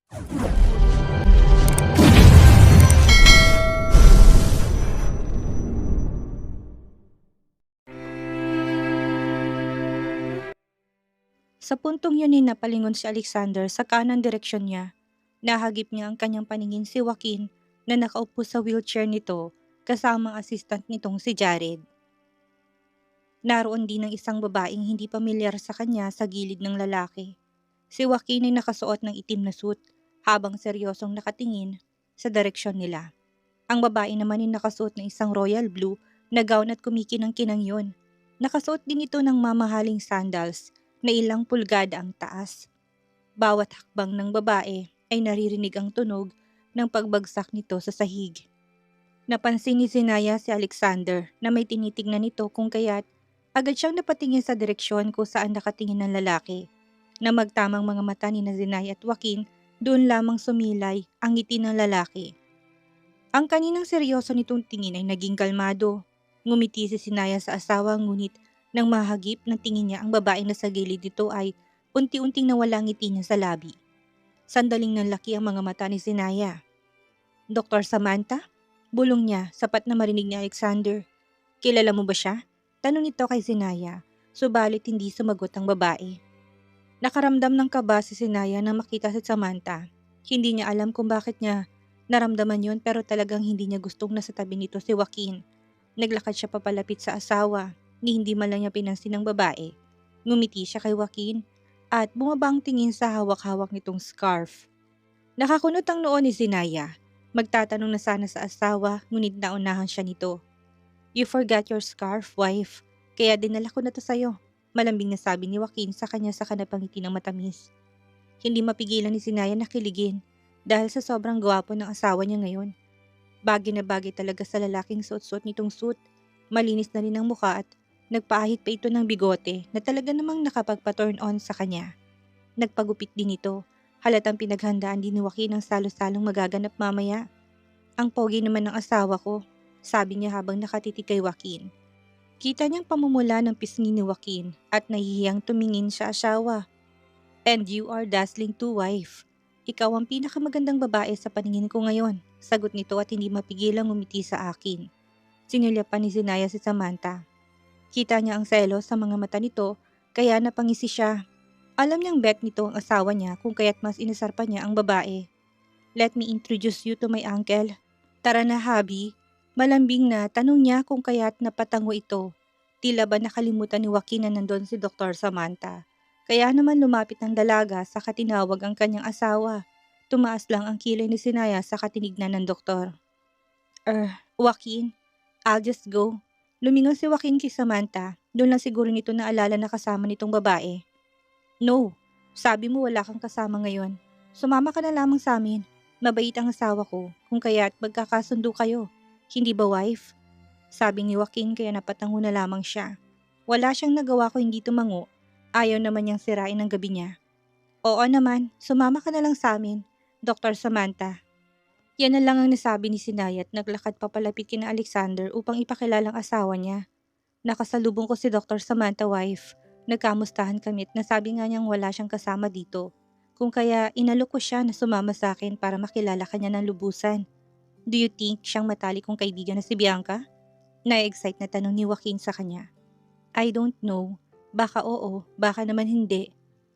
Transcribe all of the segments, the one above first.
Sa puntong yun ay napalingon si Alexander sa kanang direksyon niya. Nahagip niya ang kanyang paningin si Joaquin na nakaupo sa wheelchair nito kasama ang assistant nitong si Jared. Naroon din ang isang babaeng hindi pamilyar sa kanya sa gilid ng lalaki. Si Joaquin ay nakasuot ng itim na suit habang seryosong nakatingin sa direksyon nila. Ang babae naman ay nakasuot ng isang royal blue na gown at kumikinang-kinang yun. Nakasuot din ito ng mamahaling sandals na ilang pulgada ang taas. Bawat hakbang ng babae ay naririnig ang tunog ng pagbagsak nito sa sahig. Napansin ni Zinaya si Alexander na may tinitingnan nito kung kaya't agad siyang napatingin sa direksyon kung saan nakatingin ng lalaki. Na magtamang mga mata ni Zinaya at Joaquin, doon lamang sumilay ang ngiti ng lalaki. Ang kaninang seryoso nitong tingin ay naging kalmado. Ngumiti si Zinaya sa asawa ngunit nang mahagip ng tingin niya ang babaeng nasa gilid nito ay unti-unting nawala ang ngiti niya sa labi. Sandaling nanlaki ang mga mata ni Zinaya. Dr. Samantha? Bulong niya, sapat na marinig ni Alexander. Kilala mo ba siya? Tanong nito kay Zinaya, subalit hindi sumagot ang babae. Nakaramdam ng kaba si Zinaya na makita si Samantha. Hindi niya alam kung bakit niya naramdaman yon pero talagang hindi niya gustong nasa tabi nito si Joaquin. Naglakad siya papalapit sa asawa, ni hindi man lang niya pinansin ng babae. Ngumiti siya kay Joaquin at bumaba ang tingin sa hawak-hawak nitong scarf. Nakakunot ang noo ni Zinaya. Magtatanong na sana sa asawa ngunit naunahan siya nito. You forgot your scarf, wife. Kaya dinala ko na to sa'yo. Malambing na sabi ni Joaquin sa kanya sa kanapangiti ng matamis. Hindi mapigilan ni Zinaya na kiligin dahil sa sobrang gwapo ng asawa niya ngayon. Bagay na bagay talaga sa lalaking suot-suot nitong suit. Malinis na rin ang mukha at nagpaahit pa ito ng bigote na talaga namang nakapagpa-turn on sa kanya. Nagpagupit din ito. Halatang pinaghandaan din ni Joaquin ang salo-salong magaganap mamaya. Ang pogi naman ng asawa ko, sabi niya habang nakatitig kay Joaquin. Kita niyang pamumula ng pisngi ni Joaquin at nahihiyang tumingin sa asawa. And you are dazzling too, wife. Ikaw ang pinakamagandang babae sa paningin ko ngayon, sagot nito at hindi mapigilang ngumiti sa akin. Sinulyapan ni Zinaya si Samantha. Kita niya ang selos sa mga mata nito kaya napangisi siya. Alam niyang bet nito ang asawa niya kung kaya't mas inasar pa niya ang babae. Let me introduce you to my uncle. Tara na, Habi. Malambing na tanong niya kung kaya't napatango ito. Tila ba nakalimutan ni Joaquin na nandun si Dr. Samantha. Kaya naman lumapit ang dalaga sa katinawag ang kanyang asawa. Tumaas lang ang kilay ni Zinaya sa katinignan ng doktor. Joaquin, I'll just go. Lumingon si Joaquin kay Samantha. Doon lang siguro nito naalala na kasama nitong babae. No, sabi mo wala kang kasama ngayon. Sumama ka na lamang sa amin. Mabait ang asawa ko, kung kaya't magkakasundo kayo. Hindi ba, wife? Sabi ni Joaquin kaya napatango na lamang siya. Wala siyang nagawa ko hindi tumango. Ayaw naman niyang sirain ang gabi niya. Oo naman, sumama ka na lang sa amin, Dr. Samantha. Yan na lang ang nasabi ni Sinay at naglakad papalapit kina Alexander upang ipakilalang asawa niya. Nakasalubong ko si Dr. Samantha, wife. Nagkamustahan kami at nasabi nga niyang wala siyang kasama dito. Kung kaya inalok ko siya na sumama sa akin para makilala kanya ng lubusan. Do you think siyang matalik kong kaibigan na si Bianca? Na-excite na tanong ni Joaquin sa kanya. I don't know. Baka oo, baka naman hindi.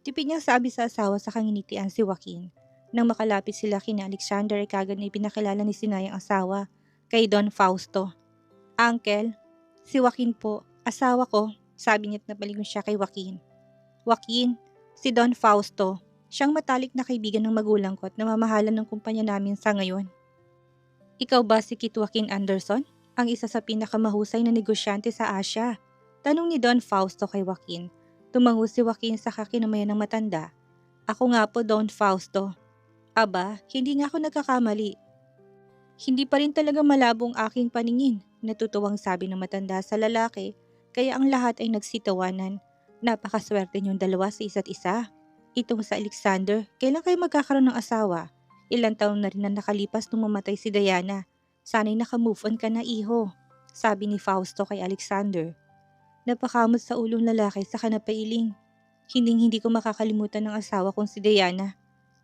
Tipid niyang sabi sa asawa sa kanginitian si Joaquin. Nang makalapit sila kina Alexander ay kagad na ipinakilala ni Sinay ang asawa kay Don Fausto. Uncle, si Joaquin po, asawa ko, sabi niya't napalingon siya kay Joaquin. Joaquin, si Don Fausto, siyang matalik na kaibigan ng magulang ko at namamahalan ng kumpanya namin sa ngayon. Ikaw ba si Kit Joaquin Anderson? Ang isa sa pinakamahusay na negosyante sa Asia. Tanong ni Don Fausto kay Joaquin. Tumango si Joaquin sa kakinamayan ng matanda. Ako nga po, Don Fausto. Aba, hindi nga ako nagkakamali. Hindi pa rin talaga malabong aking paningin, natutuwang sabi ng matanda sa lalaki, kaya ang lahat ay nagsitawanan. Napakaswerte niyong dalawa sa isa't isa. Itong sa Alexander, kailan kayo magkakaroon ng asawa? Ilang taon na rin na nakalipas nung mamatay si Diana. Sana'y nakamove on ka na, iho, sabi ni Fausto kay Alexander. Napakamot sa ulong lalaki sa kanapailing. Hindi ko makakalimutan ng asawa kong si Diana.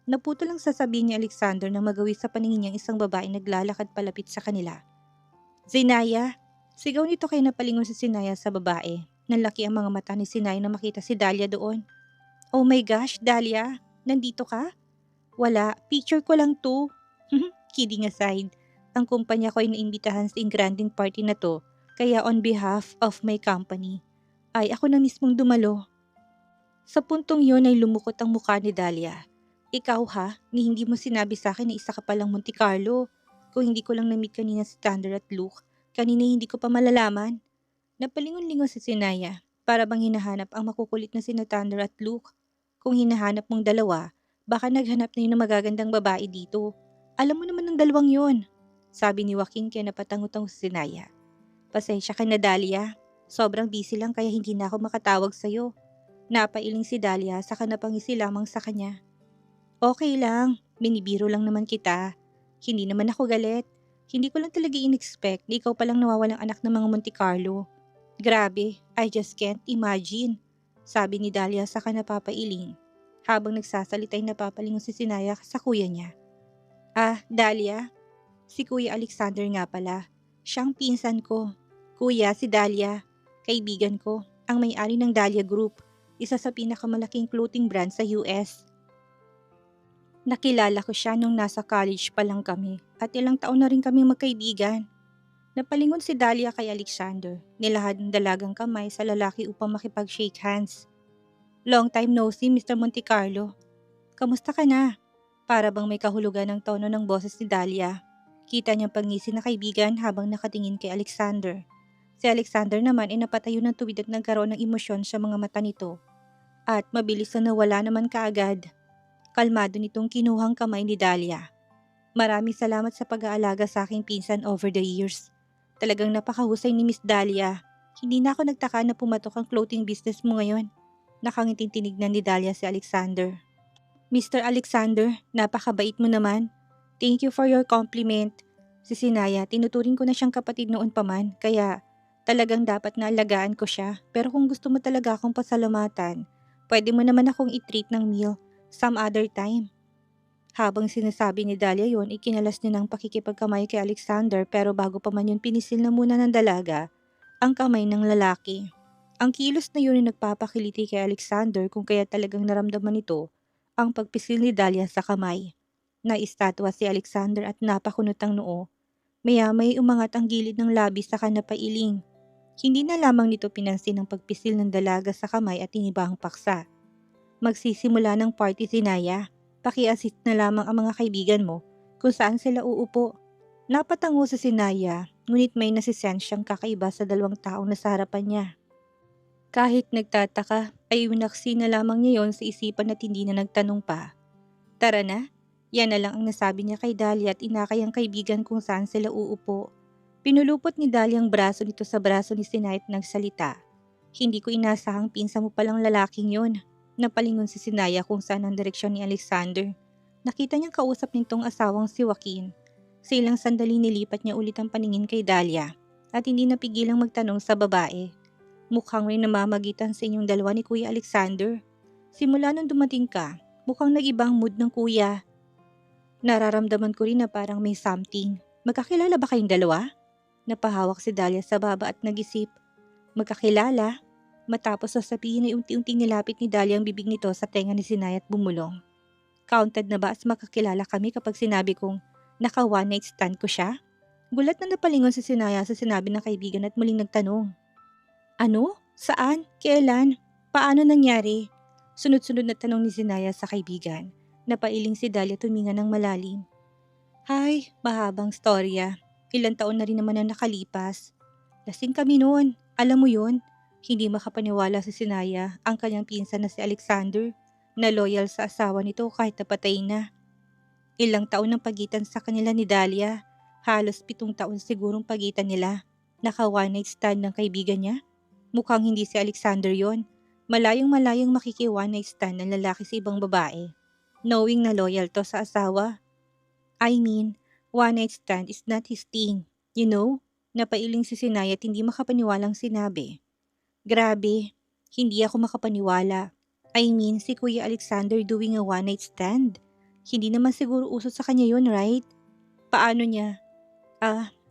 Naputol ang sasabihin ni Alexander nang magawi sa paningin niyang isang babae naglalakad palapit sa kanila. Zinaya! Sigaw nito kay napalingon si Sinaya sa babae. Nanlaki ang mga mata ni Sinaya na makita si Dahlia doon. Oh my gosh, Dahlia! Nandito ka? Wala, picture ko lang to. Kidding aside, ang kumpanya ko ay naimbitahan sa engranding party na to, kaya on behalf of my company, ay ako na mismong dumalo. Sa puntong yun ay lumukot ang mukha ni Dahlia. Ikaw ha, ni hindi mo sinabi sa akin na isa ka palang Monte Carlo. Kung hindi ko lang na-meet kanina si Thunder at Luke, kanina hindi ko pa malalaman. Napalingon-lingon si Sinaya, para bang hinahanap ang makukulit na sina Thunder at Luke. Kung hinahanap mong dalawa, baka naghanap na yun ng magagandang babae dito. Alam mo naman ng dalawang yun, sabi ni Joaquin kaya napatangot-tango si Sinaya. Pasensya ka na Dahlia, sobrang busy lang kaya hindi na ako makatawag sa'yo. Napailing si Dahlia saka napangisi lamang sa kanya. Okay lang, binibiro lang naman kita. Hindi naman ako galit. Hindi ko lang talaga in-expect na ikaw palang nawawalang anak ng mga Monte Carlo. Grabe, I just can't imagine, sabi ni Dahlia saka napapailing. Habang nagsasalita ay napapalingon si Sinaya sa kuya niya. Ah, Dahlia? Si Kuya Alexander nga pala. Siyang pinsan ko. Kuya, si Dahlia. Kaibigan ko, ang may-ari ng Dahlia Group, isa sa pinakamalaking clothing brand sa US. Nakilala ko siya nung nasa college pa lang kami at ilang taon na rin kami magkaibigan. Napalingon si Dahlia kay Alexander, nilahad ng dalagang kamay sa lalaki upang makipag-shake hands. Long time no see, Mr. Monte Carlo. Kamusta ka na? Para bang may kahulugan ng tono ng boses ni Dahlia. Kita niyang pangisi na kaibigan habang nakatingin kay Alexander. Si Alexander naman ay napatayo ng tuwid at nagkaroon ng emosyon sa mga mata nito. At mabilis na nawala naman kaagad. Kalmado nitong kinuhang kamay ni Dahlia. Maraming salamat sa pag-aalaga sa aking pinsan over the years. Talagang napakahusay ni Miss Dahlia. Hindi na ako nagtaka na pumatok ang clothing business mo ngayon. Nakangiting tinignan ni Dahlia si Alexander. Mr. Alexander, napakabait mo naman. Thank you for your compliment. Si Sinaya, tinuturing ko na siyang kapatid noon pa man, kaya talagang dapat na alagaan ko siya. Pero kung gusto mo talaga akong pasalamatan, pwede mo naman akong i-treat ng meal some other time. Habang sinasabi ni Dahlia yon, ikinalas niya ng pakikipagkamay kay Alexander pero bago pa man yun pinisil na muna ng dalaga ang kamay ng lalaki. Ang kilos na yun ay nagpapakiliti kay Alexander kung kaya talagang naramdaman nito ang pagpisil ni Dahlia sa kamay. Naistatwa si Alexander at napakunot ang noo. Maya-may umangat ang gilid ng labi sa napailing. Hindi na lamang nito pinansin ang pagpisil ng dalaga sa kamay at tinibang paksa. Magsisimula ng party si Naya. Paki-assist na lamang ang mga kaibigan mo kung saan sila uupo. Napatango sa si Naya, ngunit may nasisense siyang kakaiba sa dalawang taong nasa harapan niya. Kahit nagtataka, ay winaksi na lamang niya yon sa isipan at hindi na nagtanong pa. Tara na, yan na lang ang nasabi niya kay Dahlia at inakay ang kaibigan kung saan sila uupo. Pinulupot ni Dahlia ang braso nito sa braso ni Sinay at nagsalita. Hindi ko inasahang pinsa mo palang lalaking yon. Napalingon si Sinaya kung saan ang direksyon ni Alexander. Nakita niyang kausap nitong asawang si Joaquin. Sa ilang sandali nilipat niya ulit ang paningin kay Dahlia at hindi napigilang magtanong sa babae. Mukhang may namamagitan sa inyong dalawa ni Kuya Alexander. Simula nung dumating ka, mukhang nag-ibang mood ng kuya. Nararamdaman ko rin na parang may something. Magkakilala ba kayong dalawa? Napahawak si Dahlia sa baba at nag-isip. Magkakilala? Matapos sasabihin ay unti-unting nilapit ni Dahlia ang bibig nito sa tenga ni Sinay at bumulong. Counted na ba as makakilala kami kapag sinabi kong naka one night stand ko siya? Gulat na napalingon si Sinaya sa sinabi ng kaibigan at muling nagtanong. Ano? Saan? Kailan? Paano nangyari? Sunod-sunod na tanong ni Sinaya sa kaibigan. Napailing si Dahlia tuminga ng malalim. Hay, mahabang storya. Ilang taon na rin naman ang nakalipas. Lasing kami noon, alam mo yun? Hindi makapaniwala si Sinaya ang kanyang pinsan na si Alexander na loyal sa asawa nito kahit napatay na. Ilang taon ang pagitan sa kanila ni Dahlia. Halos 7 taon sigurong pagitan nila. Naka one night stand ng kaibigan niya. Mukhang hindi si Alexander yon. Malayong-malayong makiki one night stand ng lalaki sa ibang babae. Knowing na loyal to sa asawa. I mean, one night stand is not his thing. You know? Napailing si Sinaya at hindi makapaniwalang sinabi. Grabe, hindi ako makapaniwala. I mean, si Kuya Alexander doing a one night stand. Hindi naman siguro uso sa kanya yun, right? Paano niya?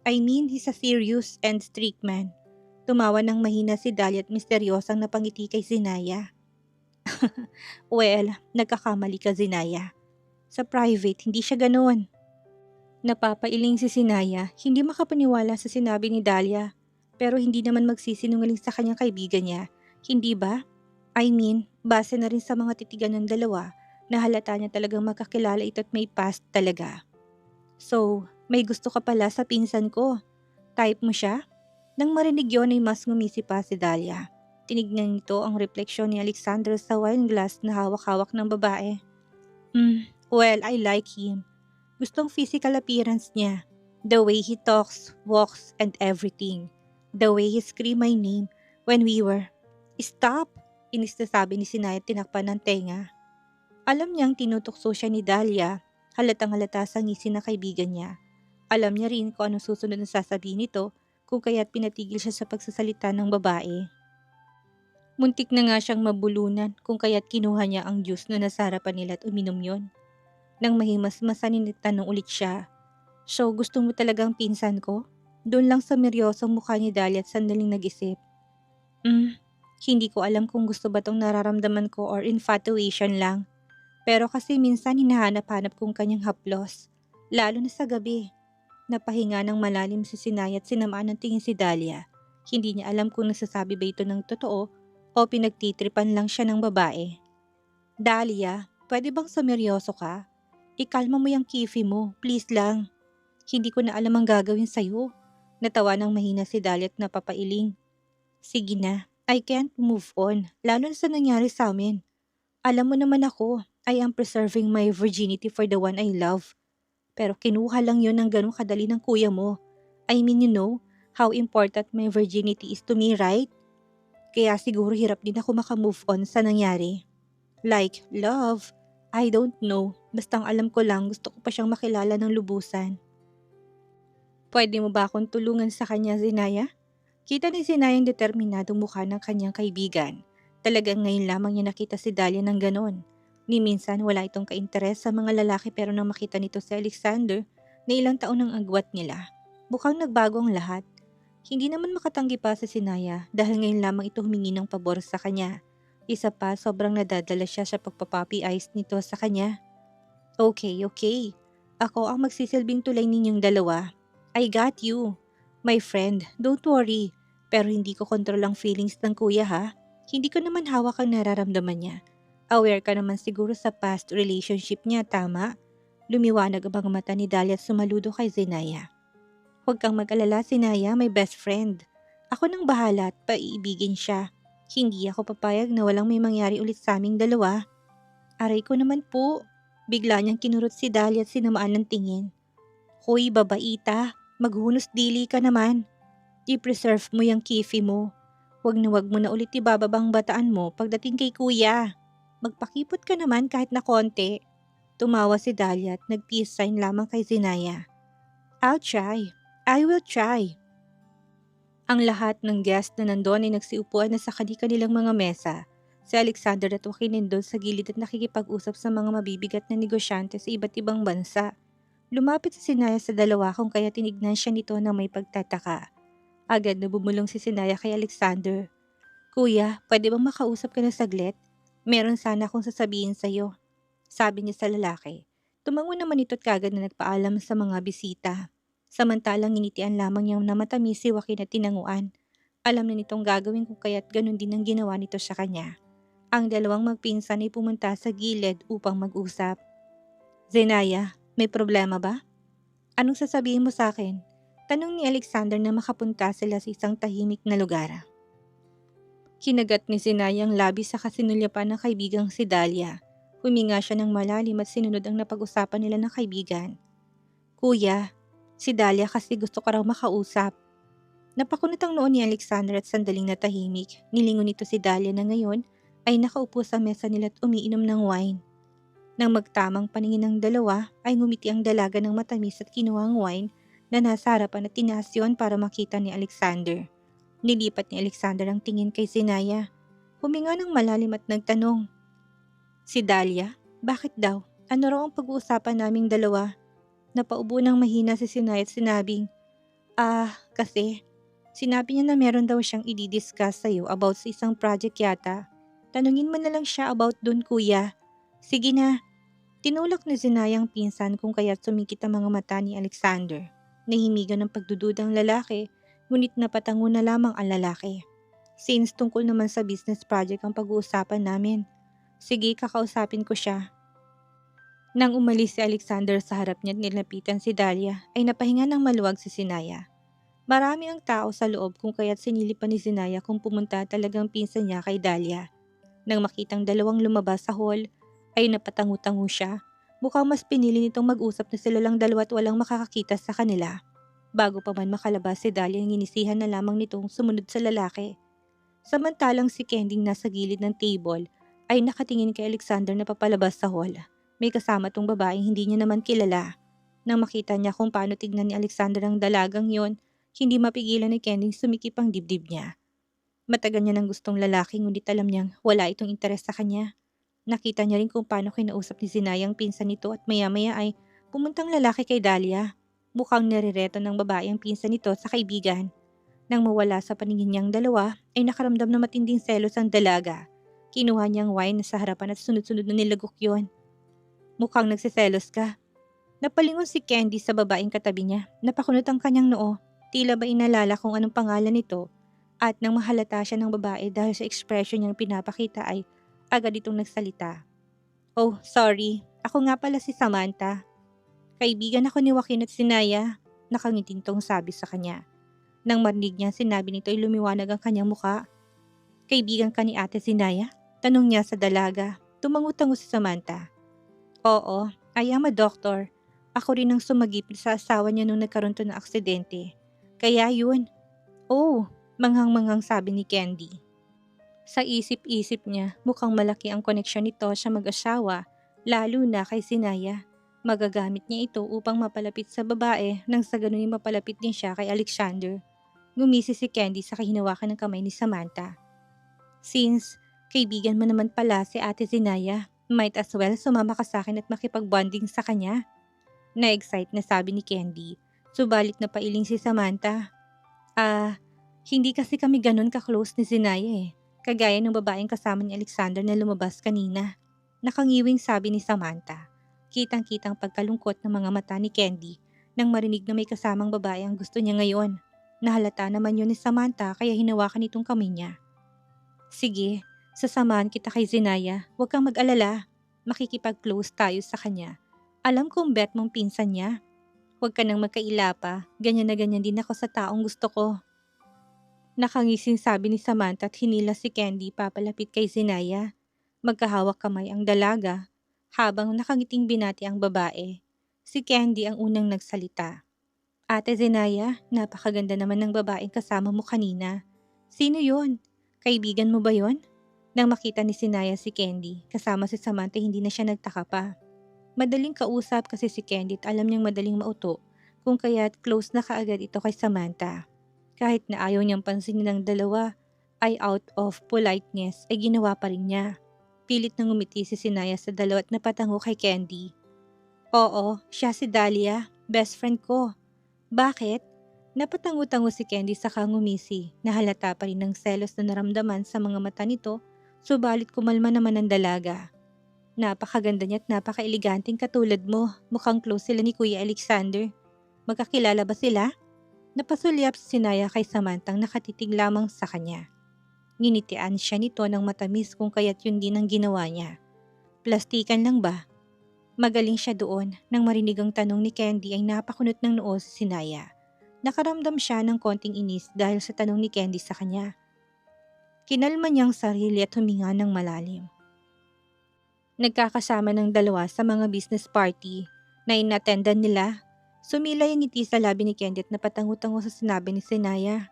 I mean he's a serious and strict man. Tumawa ng mahina si Dahlia at misteryosang napangiti kay Zinaya. Well, nagkakamali ka Zinaya. Sa private, hindi siya ganoon. Napapailing si Sinaya, hindi makapaniwala sa sinabi ni Dahlia. Pero hindi naman magsisinungaling sa kanyang kaibigan niya, hindi ba? I mean, base na rin sa mga titigan ng dalawa, na halata niya talagang makakilala ito at may past talaga. So, may gusto ka pala sa pinsan ko. Type mo siya? Nang marinig yon ay mas ngumisi pa si Dahlia. Tinignan nito ang refleksyon ni Alexander sa wine glass na hawak-hawak ng babae. Well, I like him. Gustong physical appearance niya. The way he talks, walks, and everything. The way he screamed my name when we were. Stop! Inis na sabi ni Sinay at tinakpan ng tenga. Alam niyang tinutokso siya ni Dahlia. Halatang halata sa ngisi na kaibigan niya. Alam niya rin kung anong susunod na sasabihin nito kung kaya't pinatigil siya sa pagsasalita ng babae. Muntik na nga siyang mabulunan kung kaya't kinuha niya ang juice na nasa harapan nila at uminom yon. Nang mahimas-masanin tanong ulit siya. So gusto mo talagang pinsan ko? Doon lang sa meryosong mukha ni Dahlia at sandaling nag-isip. Hindi ko alam kung gusto ba tong nararamdaman ko or infatuation lang. Pero kasi minsan hinahanap-hanap kong kanyang haplos. Lalo na sa gabi. Napahinga ng malalim si Sinay at sinamaan ng tingin si Dahlia. Hindi niya alam kung nasasabi ba ito ng totoo o pinagtitripan lang siya ng babae. Dahlia, pwede bang sumeryoso ka? Ikalma mo yung kifi mo, please lang. Hindi ko na alam ang gagawin sa'yo. Natawa ng mahina si Dahlia at napapailing. Sige na, I can't move on, lalo na sa nangyari sa amin. Alam mo naman ako, I am preserving my virginity for the one I love. Pero kinuha lang yun ng ganun kadali ng kuya mo. I mean you know how important my virginity is to me, right? Kaya siguro hirap din ako makamove on sa nangyari. Like, love, I don't know. Bastang alam ko lang gusto ko pa siyang makilala ng lubusan. Pwede mo ba akong tulungan sa kanya, Zinaya? Kita ni Zinaya ang determinadong mukha ng kanyang kaibigan. Talagang ngayon lamang niya nakita si Dahlia ng ganon. Ni minsan wala itong kainteres sa mga lalaki pero nang makita nito si Alexander na ilang taon ang agwat nila. Mukhang nagbago ang lahat. Hindi naman makatanggi pa si Zinaya dahil ngayon lamang ito humingi ng pabor sa kanya. Isa pa, sobrang nadadala siya sa pagpapapi eyes nito sa kanya. Okay. Ako ang magsisilbing tulay ninyong dalawa. I got you. My friend, don't worry. Pero hindi ko kontrol ang feelings ng kuya ha. Hindi ko naman hawak ang nararamdaman niya. Aware ka naman siguro sa past relationship niya, tama? Lumiwanag ang mga mata ni Dahlia at sumaludo kay Zinaya. Huwag kang mag-alala, Zinaya, my best friend. Ako nang bahala at paiibigin siya. Hindi ako papayag na walang may mangyari ulit sa aming dalawa. Aray ko naman po. Bigla niyang kinurot si Dahlia at sinamaan ng tingin. Hoy babaita, maghunos dili ka naman. I-preserve mo yung kifi mo. Huwag mo na ulit ibababang bataan mo pagdating kay kuya. Magpakipot ka naman kahit na konti. Tumawa si Dahlia at nag-peace sign lamang kay Zinaya. I'll try. I will try. Ang lahat ng guest na nandoon ay nagsiupuan na sa kanilang mga mesa. Si Alexander at Joaquin nandun sa gilid at nakikipag-usap sa mga mabibigat na negosyante sa iba't ibang bansa. Lumapit si Sinaya sa dalawa kung kaya tinignan siya nito na may pagtataka. Agad na bumulong si Sinaya kay Alexander. Kuya, pwede bang makausap ka na saglit? Meron sana akong sasabihin sa'yo. Sabi niya sa lalaki. Tumango naman ito at kagad na nagpaalam sa mga bisita. Samantalang nginitian lamang niyang namatamis si Joaquin at tinanguan. Alam na nitong gagawin kung kaya't ganun din ang ginawa nito sa kanya. Ang dalawang magpinsan ay pumunta sa gilid upang mag-usap. Zenaya, may problema ba? Anong sasabihin mo sa akin? Tanong ni Alexander na makapunta sila sa isang tahimik na lugar. Kinagat ni Zenaya ang labi sa kasinulyapan ng kaibigang si Dahlia. Huminga siya ng malalim at sinunod ang napag-usapan nila ng kaibigan. Kuya, si Dahlia kasi gusto ka raw makausap. Napakunot ang noon ni Alexander at sandaling natahimik. Nilingon nito si Dahlia na ngayon ay nakaupo sa mesa nila at umiinom ng wine. Nang magtamang paningin ng dalawa ay ngumiti ang dalaga ng matamis at kinuha ang wine na nasa harapan at tinaas yun para makita ni Alexander. Nilipat ni Alexander ang tingin kay Zinaya. Huminga ng malalim at nagtanong. Si Dahlia, bakit daw? Ano raw ang pag-uusapan naming dalawa? Napaubo ng mahina si Sinay at sinabing, kasi sinabi niya na meron daw siyang i-discuss sa'yo about sa isang project yata. Tanungin mo na lang siya about dun kuya. Sige na. Tinulak ni Zinayang pinsan kung kaya't sumikit ang mga mata ni Alexander. Nahimigan ng pagdududang lalaki, ngunit napatango na lamang ang lalaki. Since tungkol naman sa business project ang pag-uusapan namin. Sige, kakausapin ko siya. Nang umalis si Alexander sa harap niya at nilapitan si Dahlia, ay napahinga ng maluwag si Sinaya. Marami ang tao sa loob kung kaya't sinilipan ni Sinaya kung pumunta talagang pinsan niya kay Dahlia. Nang makitang dalawang lumabas sa hall, ay napatangu-tango siya. Mukhang mas pinili nitong mag-usap na sila lang dalawa at walang makakakita sa kanila. Bago pa man makalabas si Dahlia, ginisihan na lamang nitong sumunod sa lalaki. Samantalang si Kending nasa gilid ng table ay nakatingin kay Alexander na papalabas sa hall. May kasama tong babaeng hindi niya naman kilala. Nang makita niya kung paano tignan ni Alexander ang dalagang yon, hindi mapigilan ni Kending sumikip ang dibdib niya. Matagal niya nang gustong lalaki ngunit alam niyang wala itong interes sa kanya. Nakita niya rin kung paano kinausap ni Zinayang pinsan nito at maya-maya ay pumuntang lalaki kay Dahlia. Mukhang narireto ng babae ang pinsan nito sa kaibigan. Nang mawala sa paningin niyang dalawa, ay nakaramdam na matinding selos ang dalaga. Kinuha niyang wine sa harapan at sunod-sunod na nilagok yon. Mukhang nagsiselos ka. Napalingon si Candy sa babaeng katabi niya. Napakunot ang kanyang noo. Tila ba inalala kung anong pangalan nito. At nang mahalata siya ng babae dahil sa ekspresyon niyang pinapakita ay agad itong nagsalita. Oh, sorry. Ako nga pala si Samantha. Kaibigan ako ni Joaquin at Sinaya. Nakangiting tong sabi sa kanya. Nang marinig niya sinabi nito ay lumiwanag ang kanyang muka. Kaibigan ka ni Ate Sinaya? Tanong niya sa dalaga. Tumangu-tango si Samantha. Oo, I am a doctor. Ako rin ang sumagip sa asawa niya nung nagkaroon to ng aksidente. Kaya yun. Oh, manghang-manghang sabi ni Candy. Sa isip-isip niya, mukhang malaki ang koneksyon nito sa mag-asawa, lalo na kay Sinaya. Magagamit niya ito upang mapalapit sa babae nang sa ganun ay mapalapit din siya kay Alexander. Ngumisi si Candy sa kahinawakan ng kamay ni Samantha. Since kaibigan mo naman pala si Ate Zinaya, might as well sumama ka sa akin at makipag-bonding sa kanya. Na-excite na sabi ni Candy, subalit na pailing si Samantha. Hindi kasi kami ganun ka-close ni Zinaya eh. Kagaya ng babaeng kasama ni Alexander na lumabas kanina. Nakangiwing sabi ni Samantha. Kitang-kitang pagkalungkot ng mga mata ni Candy nang marinig na may kasamang babae ang gusto niya ngayon. Nahalata naman yun ni Samantha kaya hinawakan itong kamay niya. Sige, sasamahan kita kay Zinaya. Huwag kang mag-alala. Makikipag-close tayo sa kanya. Alam kong bet mong pinsan niya. Huwag ka nang magkaila pa. Ganyan na ganyan din ako sa taong gusto ko. Nakangising sabi ni Samantha at hinila si Candy papalapit kay Zinaya. Magkahawak kamay ang dalaga habang nakangiting binati ang babae. Si Candy ang unang nagsalita. Ate Zinaya, napakaganda naman ng babaeng kasama mo kanina. Sino yon? Kaibigan mo ba yon? Nang makita ni Sinaya si Candy, kasama si Samantha hindi na siya nagtaka pa. Madaling kausap kasi si Candy at alam niyang madaling mauto kung kaya't close na kaagad ito kay Samantha. Kahit na ayaw niyang pansinin ng dalawa, ay out of politeness ay ginawa pa rin niya. Pilit na ngumiti si Sinaya sa dalawa at napatango kay Candy. Oo, siya si Dahlia, best friend ko. Bakit? Napatango-tango si Candy saka ngumisi. Nahalata pa rin ng selos na naramdaman sa mga mata nito, subalit kumalma naman ang dalaga. Napakaganda niya at napaka-eleganteng katulad mo. Mukhang close sila ni Kuya Alexander. Magkakilala ba sila? Napasulyap si Sinaya kay Samantang nakatitig lamang sa kanya. Nginitian siya nito ng matamis kung kaya't yun din ang ginawa niya. Plastikan lang ba? Magaling siya doon. Nang marinig ang tanong ni Candy ay napakunot ng noo si Sinaya. Nakaramdam siya ng konting inis dahil sa tanong ni Candy sa kanya. Kinalma niyang sarili at huminga ng malalim. Nagkakasama ng dalawa sa mga business party na inattendan nila. Sumilay ang ngiti sa labi ni Candy at napatango-tango sa sinabi ni Sinaya.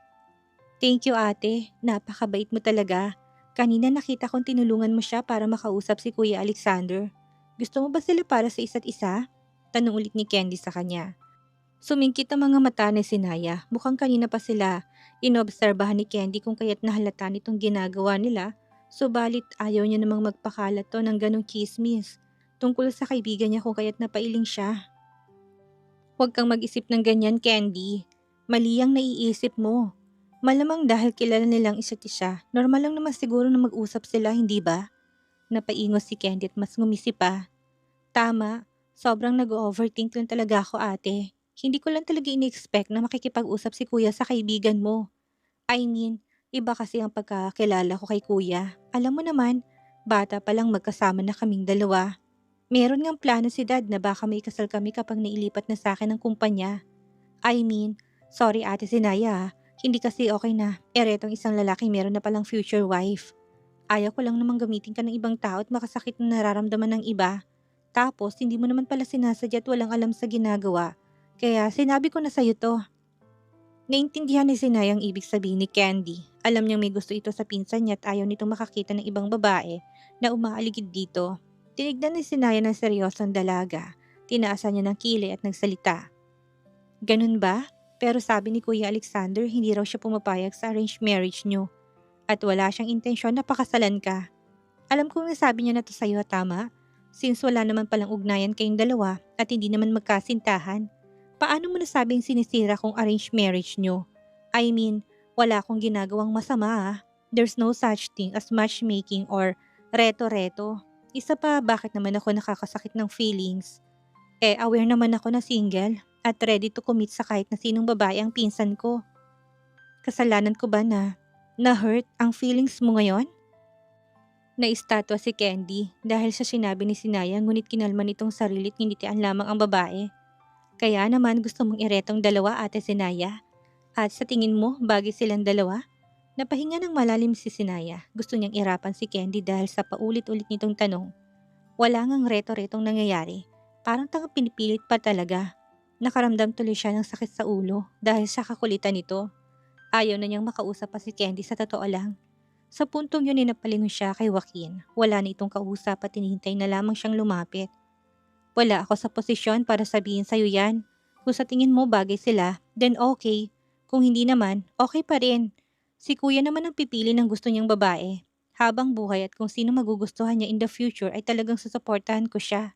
Thank you ate, napakabait mo talaga. Kanina nakita kong tinulungan mo siya para makausap si Kuya Alexander. Gusto mo ba sila para sa isa't isa? Tanong ulit ni Candy sa kanya. Sumingkit ang mga mata ni Sinaya. Mukhang kanina pa sila. Inobserbahan ni Candy kung kaya't nahalata nitong ginagawa nila. Subalit ayaw niya namang magpakalat to ng ganong chismis. tungkol sa kaibigan niya kung kaya't napailing siya. Huwag kang mag-isip ng ganyan, Candy. Mali ang naiisip mo. Malamang dahil kilala nilang isa't isa, normal lang naman siguro na mag-usap sila, hindi ba? Napaingos si Candy at mas ngumisi pa. Tama, sobrang nag-overthink lang talaga ako, ate. Hindi ko lang talaga ini-expect na makikipag-usap si kuya sa kaibigan mo. I mean, iba kasi ang pagkakilala ko kay kuya. Alam mo naman, bata pa lang magkasama na kaming dalawa. Meron ngang plano si dad na baka may kasal kami kapag nailipat na sa akin ang kumpanya. I mean, sorry ate Sinaya, hindi kasi okay na eretong isang lalaki meron na palang future wife. Ayaw ko lang namang gamitin ka ng ibang tao at makasakit na nararamdaman ng iba. Tapos, hindi mo naman pala sinasadya at walang alam sa ginagawa. Kaya sinabi ko na sa'yo to. Naintindihan ni Sinay ang ibig sabihin ni Candy. Alam niyang may gusto ito sa pinsan niya at ayaw nitong makakita ng ibang babae na umaaligid dito. Tinignan ni Sinaya ng seryosong dalaga. Tinaasan niya ng kilay at nagsalita. Ganun ba? Pero sabi ni Kuya Alexander hindi raw siya pumapayag sa arranged marriage niyo. At wala siyang intensyon na pakasalan ka. Alam kong nasabi niya na to sa'yo, tama? Since wala naman palang ugnayan kayong dalawa at hindi naman magkasintahan, paano mo nasabing sinisira kung arranged marriage nyo? I mean, wala akong ginagawang masama ah. There's no such thing as matchmaking or reto-reto. Isa pa, bakit naman ako nakakasakit ng feelings? Aware naman ako na single at ready to commit sa kahit na sinong babae ang pinsan ko. Kasalanan ko ba na na-hurt ang feelings mo ngayon? Naistatwa si Candy dahil sa sinabi ni Sinaya ngunit kinalma nitong sarili at nginitian lamang ang babae. Kaya naman gusto mong iretong dalawa, ate Sinaya? At sa tingin mo, bagay silang dalawa? Napahinga ng malalim si Sinaya. Gusto niyang irapan si Candy dahil sa paulit-ulit nitong tanong. Wala ngang reto-retong nangyayari. Parang tangang pinipilit pa talaga. Nakaramdam tuloy siya ng sakit sa ulo dahil sa kakulitan nito. Ayaw na niyang makausap pa si Candy sa totoo lang. Sa puntong yun napalingon siya kay Joaquin. Wala na itong kausap at hinihintay na lamang siyang lumapit. Wala ako sa posisyon para sabihin sa'yo yan. Kung sa tingin mo bagay sila, then okay. Kung hindi naman, okay pa rin. Si kuya naman ang pipili ng gusto niyang babae. Habang buhay at kung sino magugustuhan niya in the future ay talagang susuportahan ko siya.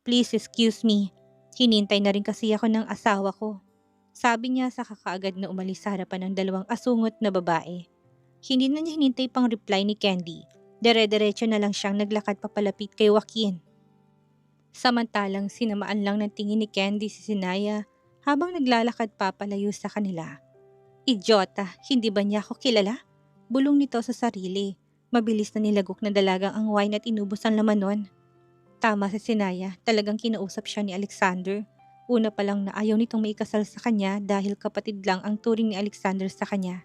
Please excuse me. Hinintay na rin kasi ako ng asawa ko. Sabi niya sa kakaagad na umalis sa harapan ng dalawang asungot na babae. Hindi na niya hinintay pang reply ni Candy. Dere-derecho na lang siyang naglakad papalapit kay Joaquin. Samantalang sinamaan lang ng tingin ni Candy si Sinaya habang naglalakad papalayo sa kanila. Idyota, hindi ba niya ako kilala? Bulong nito sa sarili. Mabilis na nilagok na dalagang ang wine at inubos ang laman nun. Tama si Sinaya, talagang kinausap siya ni Alexander. Una pa lang na ayaw nitong maikasal sa kanya dahil kapatid lang ang turing ni Alexander sa kanya.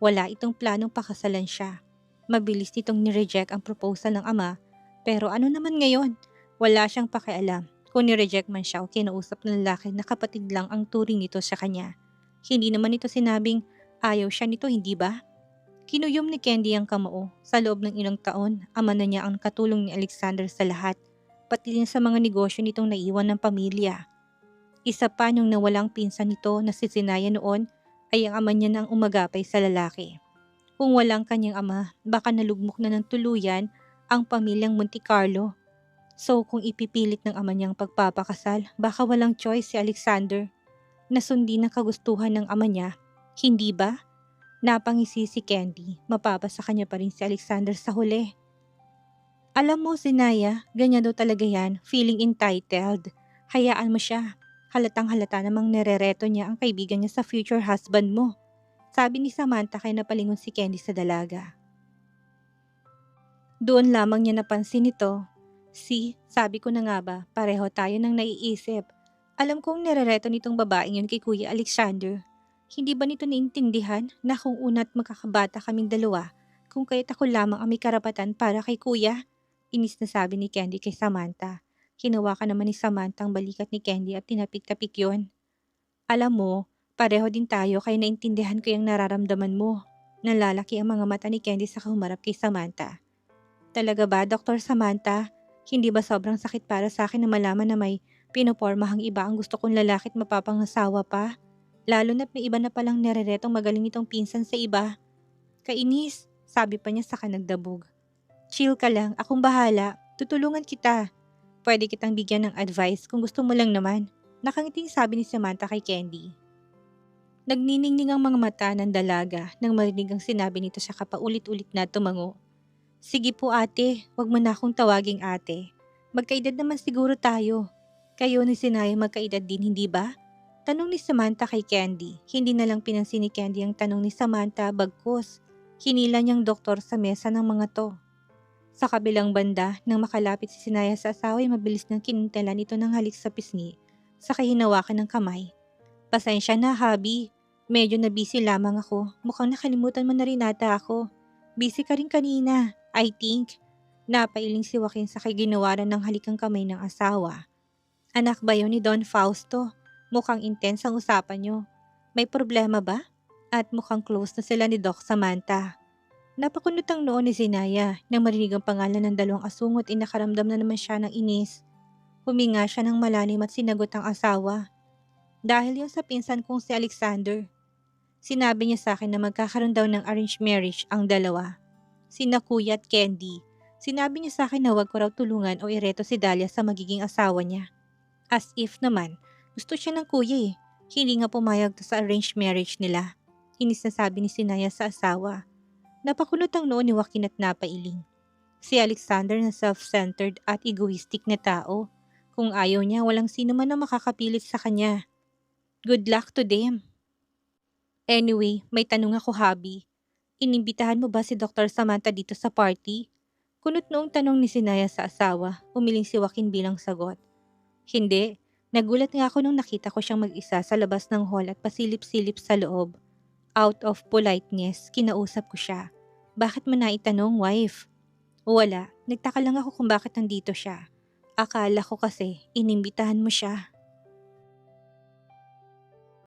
Wala itong planong pakasalan siya. Mabilis nitong nireject ang proposal ng ama, pero ano naman ngayon? Wala siyang pakialam kung nireject man siya o kinausap ng lalaki na kapatid lang ang turing nito sa kanya. Hindi naman ito sinabing ayaw siya nito, hindi ba? Kinuyom ni Candy ang kamao. Sa loob ng ilang taon, ama na niya ang katulong ni Alexander sa lahat, pati din sa mga negosyo nitong naiwan ng pamilya. Isa pa nung nawalang pinsan nito na si Sinaya noon ay ang ama niya na ang umagapay sa lalaki. Kung walang kanyang ama, baka nalugmok na ng tuluyan ang pamilyang Monte Carlo. So kung ipipilit ng ama niyang pagpapakasal, baka walang choice si Alexander. Nasundin ang kagustuhan ng ama niya, hindi ba? Napangisi si Candy, mapapasa kanya pa rin si Alexander sa huli. Alam mo, Sinaya, ganyan daw talaga yan, feeling entitled. Hayaan mo siya. Halatang halata namang nerereto niya ang kaibigan niya sa future husband mo. Sabi ni Samantha kay napalingon si Candy sa dalaga. Doon lamang niya napansin ito. Sabi ko na nga ba, pareho tayo nang naiisip. Alam kong nerereto nitong babaeng yun kay Kuya Alexander. Hindi ba nito naintindihan na kung una't magkakabata kaming dalawa, kung kaya't ako lamang ang may karapatan para kay Kuya? Inis na sabi ni Candy kay Samantha. Hinawakan naman ni Samantha ang balikat ni Candy at tinapik-tapik yun. Alam mo, pareho din tayo kaya naintindihan ko yung nararamdaman mo. Nalalaki ang mga mata ni Candy sa humarap kay Samantha. Talaga ba, Dr. Samantha? Hindi ba sobrang sakit para sa akin na malaman na may pinopormahang iba ang gusto kong lalaki at mapapangasawa pa? Lalo na't may iba na palang nereretong magaling itong pinsan sa iba. Kainis, sabi pa niya saka nagdabog. Chill ka lang, akong bahala, tutulungan kita. Pwede kitang bigyan ng advice kung gusto mo lang naman. Nakangiting sabi ni Samantha kay Candy. Nagniningning ang mga mata ng dalaga nang marinig ang sinabi nito sa kapaulit-ulit na tumango. Sige po ate, wag mo na akong tawaging ate. Magkaedad naman siguro tayo. Kayo ni Sinaya magkaedad din, hindi ba? Tanong ni Samantha kay Candy. Hindi na lang pinansin ni Candy ang tanong ni Samantha bagkus. Hinila niyang doktor sa mesa ng mga to. Sa kabilang banda, nang makalapit si Sinaya sa asawa ay mabilis nang kinintelan ito ng halik sa pisngi sa hinawakan ng kamay. Pasensya na, Habi. Medyo na busy lamang ako. Mukhang nakalimutan mo na rin ata ako. Busy ka rin kanina, I think. Napailing si Joaquin sa ginawaran ng halikang kamay ng asawa. Anak ba yun ni Don Fausto? Mukhang intense ang usapan nyo. May problema ba? At mukhang close na sila ni Doc Samantha. Napakunot ang noon ni Zinaya nang marinig ang pangalan ng dalawang asungot ay nakaramdam na naman siya ng inis. Huminga siya ng malalim at sinagot ang asawa. Dahil yun sa pinsan kong si Alexander. Sinabi niya sa akin na magkakaroon daw ng arranged marriage ang dalawa. Sina Kuya at Candy. Sinabi niya sa akin na huwag ko raw tulungan o ireto si Dahlia sa magiging asawa niya. As if naman, gusto siya ng kuya eh. Hindi nga pumayag to sa arranged marriage nila. Inis na sabi ni Sinaya sa asawa. Napakulot ang noon ni Joaquin at napailing. Si Alexander na self-centered at egoistic na tao. Kung ayaw niya, walang sino man na makakapilit sa kanya. Good luck to them. Anyway, may tanong ako, Habi. Inimbitahan mo ba si Dr. Samantha dito sa party? Kunot noong tanong ni Sinaya sa asawa, umiling si Joaquin bilang sagot. Hindi. Nagulat nga ako nung nakita ko siyang mag-isa sa labas ng hall at pasilip-silip sa loob. Out of politeness, kinausap ko siya. Bakit mo naitanong, wife? Wala. Nagtaka lang ako kung bakit nandito siya. Akala ko kasi, inimbitahan mo siya.